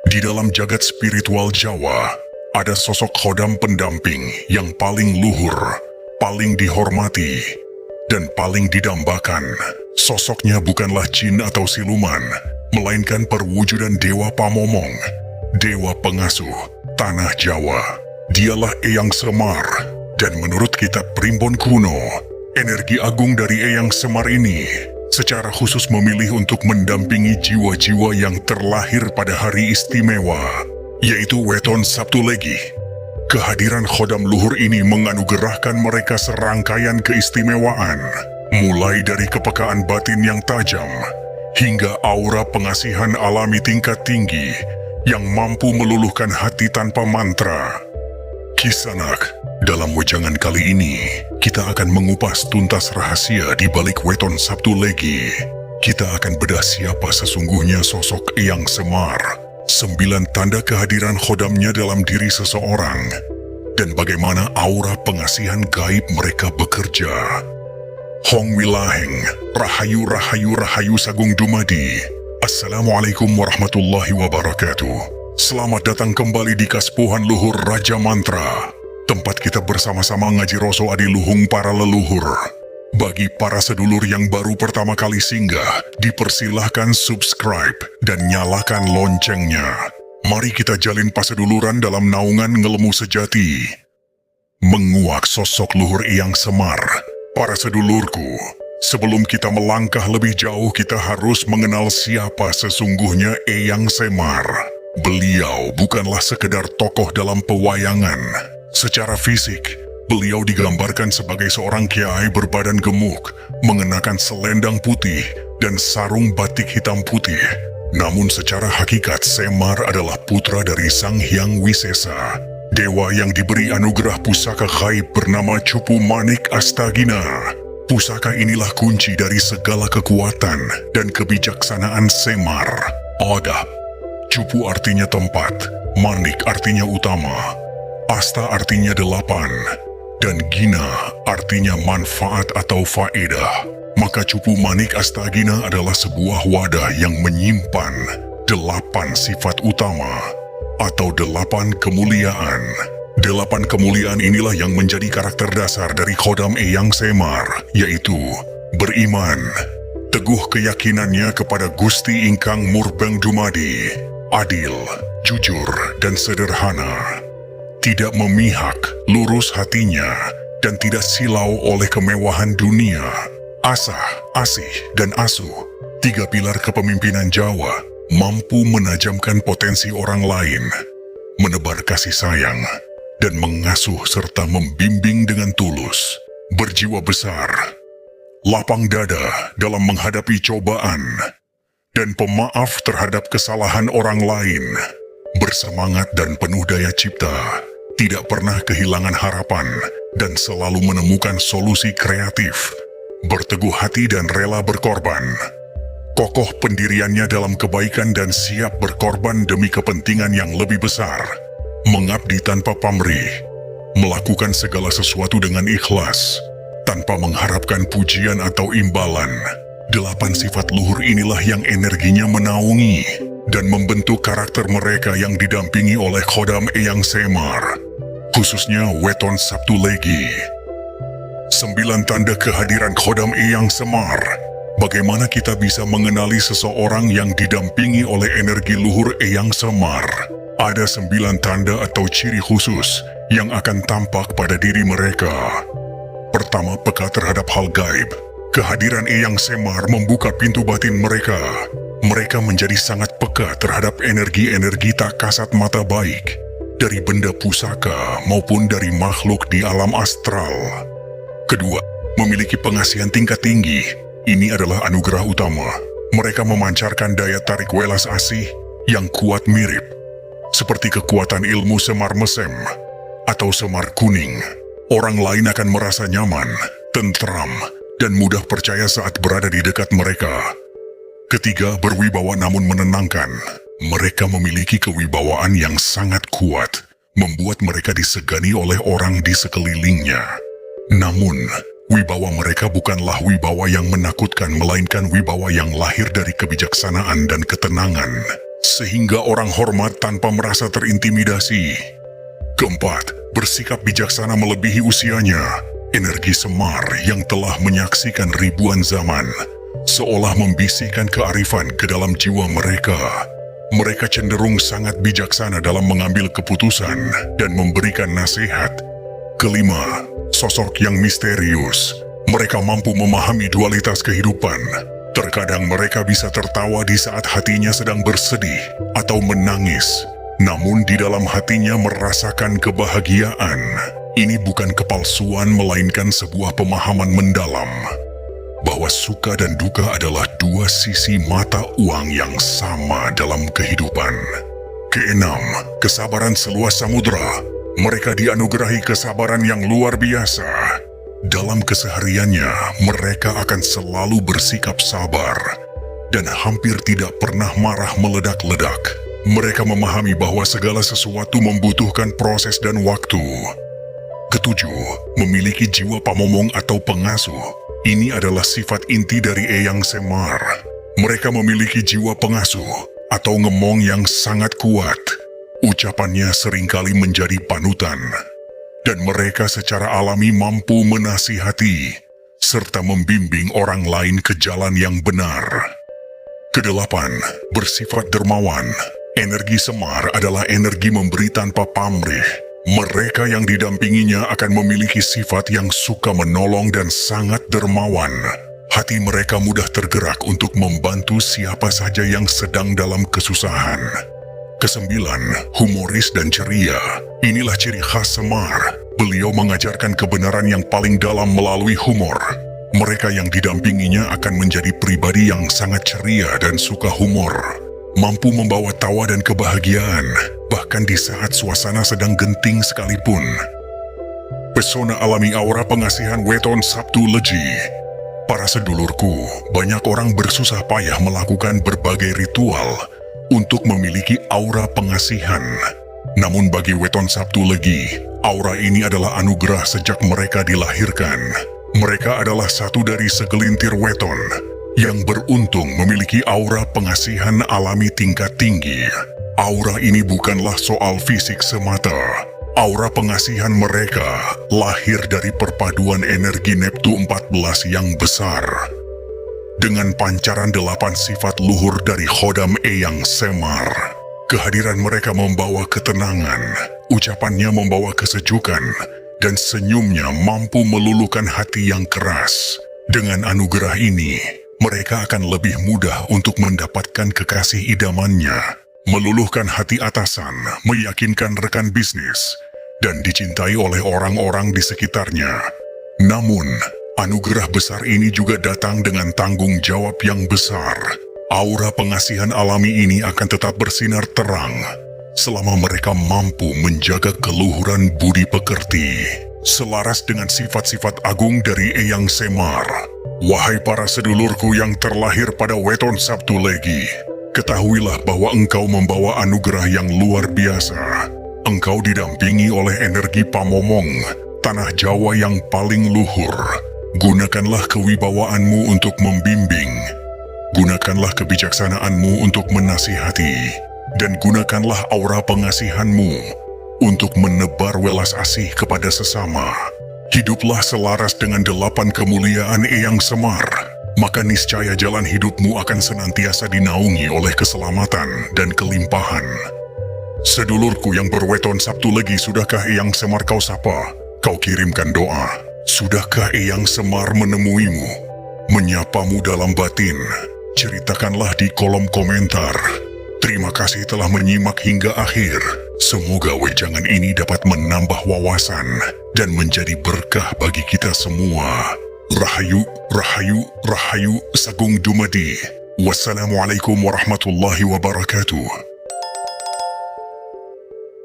Di dalam jagat spiritual Jawa, ada sosok khodam pendamping yang paling luhur, paling dihormati, dan paling didambakan. Sosoknya bukanlah jin atau siluman, melainkan perwujudan Dewa Pamomong, Dewa Pengasuh Tanah Jawa. Dialah Eyang Semar, dan menurut kitab Primbon kuno, energi agung dari Eyang Semar ini secara khusus memilih untuk mendampingi jiwa-jiwa yang terlahir pada hari istimewa, yaitu Weton Sabtu Legi. Kehadiran khodam luhur ini menganugerahkan mereka serangkaian keistimewaan, mulai dari kepekaan batin yang tajam, hingga aura pengasihan alami tingkat tinggi yang mampu meluluhkan hati tanpa mantra. Kisanak, dalam wejangan kali ini, kita akan mengupas tuntas rahasia di balik Weton Sabtu Legi. Kita akan bedah siapa sesungguhnya sosok Eyang Semar, 9 tanda kehadiran khodamnya dalam diri seseorang, dan bagaimana aura pengasihan gaib mereka bekerja. Hong Wilaheng, Rahayu Rahayu Rahayu Sagung Dumadi. Assalamualaikum warahmatullahi wabarakatuh. Selamat datang kembali di Kaspuhan Luhur Raja Mantra, tempat kita bersama-sama ngaji Roso Adiluhung para leluhur. Bagi para sedulur yang baru pertama kali singgah, dipersilahkan subscribe dan nyalakan loncengnya. Mari kita jalin paseduluran dalam naungan ngelemu sejati. Menguak sosok luhur Eyang Semar. Para sedulurku, sebelum kita melangkah lebih jauh, kita harus mengenal siapa sesungguhnya Eyang Semar. Beliau bukanlah sekedar tokoh dalam pewayangan. Secara fisik, beliau digambarkan sebagai seorang kiai berbadan gemuk, mengenakan selendang putih dan sarung batik hitam putih. Namun secara hakikat, Semar adalah putra dari Sang Hyang Wisesa, dewa yang diberi anugerah pusaka gaib bernama Cupu Manik Astagina. Pusaka inilah kunci dari segala kekuatan dan kebijaksanaan Semar. Adab. Cupu artinya tempat, manik artinya utama, asta artinya 8, dan gina artinya manfaat atau faedah. Maka Cupu Manik Astagina adalah sebuah wadah yang menyimpan 8 sifat utama atau 8 kemuliaan. 8 kemuliaan inilah yang menjadi karakter dasar dari khodam Eyang Semar, yaitu beriman, teguh keyakinannya kepada Gusti Ingkang Murbeng Dumadi, adil, jujur, dan sederhana, tidak memihak, lurus hatinya, dan tidak silau oleh kemewahan dunia. Asah, asih, dan asuh, 3 pilar kepemimpinan Jawa, mampu menajamkan potensi orang lain, menebar kasih sayang, dan mengasuh serta membimbing dengan tulus, berjiwa besar, lapang dada dalam menghadapi cobaan, dan pemaaf terhadap kesalahan orang lain, bersemangat dan penuh daya cipta, tidak pernah kehilangan harapan, dan selalu menemukan solusi kreatif, berteguh hati dan rela berkorban. Kokoh pendiriannya dalam kebaikan dan siap berkorban demi kepentingan yang lebih besar, mengabdi tanpa pamrih, melakukan segala sesuatu dengan ikhlas, tanpa mengharapkan pujian atau imbalan. 8 sifat luhur inilah yang energinya menaungi dan membentuk karakter mereka yang didampingi oleh khodam Eyang Semar, khususnya Weton Sabtu Legi. 9 tanda kehadiran khodam Eyang Semar. Bagaimana kita bisa mengenali seseorang yang didampingi oleh energi luhur Eyang Semar? Ada 9 tanda atau ciri khusus yang akan tampak pada diri mereka. Pertama, peka terhadap hal gaib. Kehadiran Eyang Semar membuka pintu batin mereka. Mereka menjadi sangat peka terhadap energi-energi tak kasat mata baik, dari benda pusaka maupun dari makhluk di alam astral. Kedua, memiliki pengasihan tingkat tinggi. Ini adalah anugerah utama. Mereka memancarkan daya tarik welas asih yang kuat mirip, seperti kekuatan ilmu Semar Mesem atau Semar Kuning. Orang lain akan merasa nyaman, tentram, dan mudah percaya saat berada di dekat mereka. Ketiga, berwibawa namun menenangkan. Mereka memiliki kewibawaan yang sangat kuat, membuat mereka disegani oleh orang di sekelilingnya. Namun, wibawa mereka bukanlah wibawa yang menakutkan, melainkan wibawa yang lahir dari kebijaksanaan dan ketenangan. sehingga orang hormat tanpa merasa terintimidasi. Keempat, bersikap bijaksana melebihi usianya. Energi Semar yang telah menyaksikan ribuan zaman, seolah membisikkan kearifan ke dalam jiwa mereka. Mereka cenderung sangat bijaksana dalam mengambil keputusan dan memberikan nasihat. Kelima, sosok yang misterius. Mereka mampu memahami dualitas kehidupan. Terkadang mereka bisa tertawa di saat hatinya sedang bersedih atau menangis, namun di dalam hatinya merasakan kebahagiaan. Ini bukan kepalsuan, melainkan sebuah pemahaman mendalam bahwa suka dan duka adalah dua sisi mata uang yang sama dalam kehidupan. Keenam, kesabaran seluas samudera. Mereka dianugerahi kesabaran yang luar biasa. Dalam kesehariannya, mereka akan selalu bersikap sabar dan hampir tidak pernah marah meledak-ledak. Mereka memahami bahwa segala sesuatu membutuhkan proses dan waktu. Ketujuh, memiliki jiwa pamomong atau pengasuh. Ini adalah sifat inti dari Eyang Semar. Mereka memiliki jiwa pengasuh atau ngemong yang sangat kuat. Ucapannya seringkali menjadi panutan, dan mereka secara alami mampu menasihati serta membimbing orang lain ke jalan yang benar. Kedelapan, bersifat dermawan. Energi Semar adalah energi memberi tanpa pamrih. Mereka yang didampinginya akan memiliki sifat yang suka menolong dan sangat dermawan. Hati mereka mudah tergerak untuk membantu siapa saja yang sedang dalam kesusahan. Kesembilan, humoris dan ceria. Inilah ciri khas Semar. Beliau mengajarkan kebenaran yang paling dalam melalui humor. Mereka yang didampinginya akan menjadi pribadi yang sangat ceria dan suka humor. Mampu membawa tawa dan kebahagiaan, bahkan di saat suasana sedang genting sekalipun. Pesona alami aura pengasihan Weton Sabtu Legi. Para sedulurku, banyak orang bersusah payah melakukan berbagai ritual untuk memiliki aura pengasihan. Namun bagi Weton Sabtu Legi, aura ini adalah anugerah sejak mereka dilahirkan. Mereka adalah satu dari segelintir weton yang beruntung memiliki aura pengasihan alami tingkat tinggi. Aura ini bukanlah soal fisik semata. Aura pengasihan mereka lahir dari perpaduan energi Neptu 14 yang besar. Dengan pancaran 8 sifat luhur dari Khodam Eyang Semar, kehadiran mereka membawa ketenangan, ucapannya membawa kesejukan, dan senyumnya mampu meluluhkan hati yang keras. Dengan anugerah ini, mereka akan lebih mudah untuk mendapatkan kekasih idamannya, meluluhkan hati atasan, meyakinkan rekan bisnis, dan dicintai oleh orang-orang di sekitarnya. Namun, anugerah besar ini juga datang dengan tanggung jawab yang besar. Aura pengasihan alami ini akan tetap bersinar terang selama mereka mampu menjaga keluhuran budi pekerti, selaras dengan sifat-sifat agung dari Eyang Semar. Wahai para sedulurku yang terlahir pada Weton Sabtu Legi, ketahuilah bahwa engkau membawa anugerah yang luar biasa. Engkau didampingi oleh energi pamomong, tanah Jawa yang paling luhur. Gunakanlah kewibawaanmu untuk membimbing. Gunakanlah kebijaksanaanmu untuk menasihati. Dan gunakanlah aura pengasihanmu untuk menebar welas asih kepada sesama. Hiduplah selaras dengan 8 kemuliaan Eyang Semar, maka niscaya jalan hidupmu akan senantiasa dinaungi oleh keselamatan dan kelimpahan. Sedulurku yang berweton Sabtu Legi, sudahkah Eyang Semar kau sapa? Kau kirimkan doa. Sudahkah Eyang Semar menemuimu, menyapamu dalam batin? Ceritakanlah di kolom komentar. Terima kasih telah menyimak hingga akhir. Semoga wejangan ini dapat menambah wawasan dan menjadi berkah bagi kita semua. Rahayu, rahayu, rahayu, sagung dumadi. Wassalamualaikum warahmatullahi wabarakatuh.